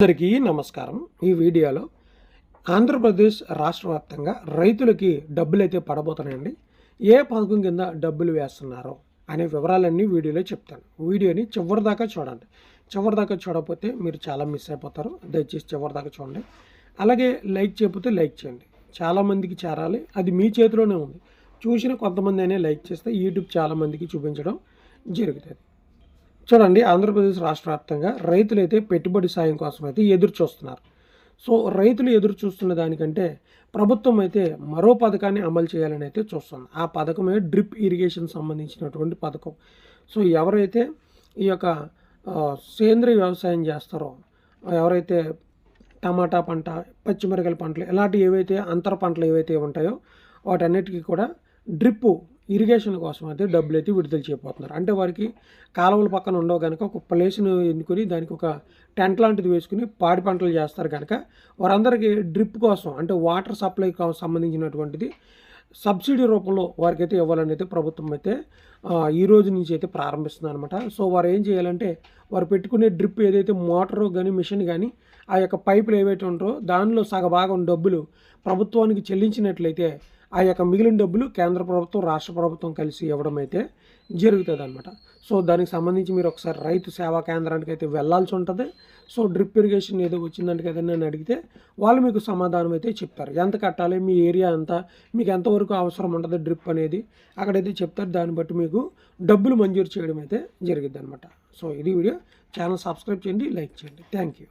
అందరికీ నమస్కారం. ఈ వీడియోలో ఆంధ్రప్రదేశ్ రాష్ట్ర వ్యాప్తంగా రైతులకి డబ్బులు అయితే పడబోతున్నాయండి. ఏ పథకం కింద డబ్బులు వేస్తున్నారో అనే వివరాలన్నీ వీడియోలో చెప్తాను. వీడియోని చివరిదాకా చూడండి. చివరిదాకా చూడకపోతే మీరు చాలా మిస్ అయిపోతారు. దయచేసి చివరిదాకా చూడండి. అలాగే లైక్ చేయకపోతే లైక్ చేయండి. చాలామందికి చేరాలి, అది మీ చేతిలోనే ఉంది. చూసిన కొంతమంది అయినా లైక్ చేస్తే యూట్యూబ్ చాలామందికి చూపించడం జరుగుతుంది. చూడండి, ఆంధ్రప్రదేశ్ రాష్ట్ర వ్యాప్తంగా రైతులైతే పెట్టుబడి సాయం కోసం అయితే ఎదురు చూస్తున్నారు. సో రైతులు ఎదురు చూస్తున్న దానికంటే ప్రభుత్వం అయితే మరో పథకాన్ని అమలు చేయాలని అయితే చూస్తుంది. ఆ పథకమే డ్రిప్ ఇరిగేషన్ సంబంధించినటువంటి పథకం. సో ఎవరైతే ఈ యొక్క సేంద్రీయ వ్యవసాయం చేస్తారో, ఎవరైతే టమాటా పంట, పచ్చిమిరపకాయల పంటలు, ఇలాంటి ఏవైతే అంతర పంటలు ఏవైతే ఉంటాయో వాటన్నిటికీ కూడా డ్రిప్ ఇరిగేషన్ కోసం అయితే డబ్బులు అయితే విడుదల చేయబోతున్నారు. అంటే వారికి కాలువల పక్కన ఉండవు కనుక ఒక ప్లేస్ను ఎన్నుకొని దానికి ఒక టెంట్ లాంటిది వేసుకుని పాడి పంటలు చేస్తారు కనుక వారందరికీ డ్రిప్ కోసం, అంటే వాటర్ సప్లై సంబంధించినటువంటిది సబ్సిడీ రూపంలో వారికి అయితే ఇవ్వాలని అయితే ప్రభుత్వం అయితే ఈ రోజు నుంచి అయితే ప్రారంభిస్తుంది అనమాట. సో వారు ఏం చేయాలంటే వారు పెట్టుకునే డ్రిప్ ఏదైతే మోటారు కానీ మిషన్ కానీ ఆ యొక్క పైపులు ఏవైతే ఉంటారో దానిలో సగభాగం డబ్బులు ప్రభుత్వానికి చెల్లించినట్లయితే ఆ యొక్క మిగిలిన డబ్బులు కేంద్ర ప్రభుత్వం, రాష్ట్ర ప్రభుత్వం కలిసి ఇవ్వడం అయితే జరుగుతుంది అనమాట. సో దానికి సంబంధించి మీరు ఒకసారి రైతు సేవా కేంద్రానికి అయితే వెళ్ళాల్సి ఉంటుంది. సో డ్రిప్ ఇరిగేషన్ ఏదో వచ్చిందంటే కదా అని అడిగితే వాళ్ళు మీకు సమాధానం అయితే చెప్తారు. ఎంత కట్టాలి, మీ ఏరియా ఎంత, మీకు ఎంతవరకు అవసరం ఉంటుంది డ్రిప్ అనేది అక్కడైతే చెప్తారు. దాన్ని బట్టి మీకు డబ్బులు మంజూరు చేయడం అయితే జరిగిద్ది అనమాట. సో ఇది వీడియో. ఛానల్ సబ్స్క్రైబ్ చేయండి, లైక్ చేయండి. Thank you.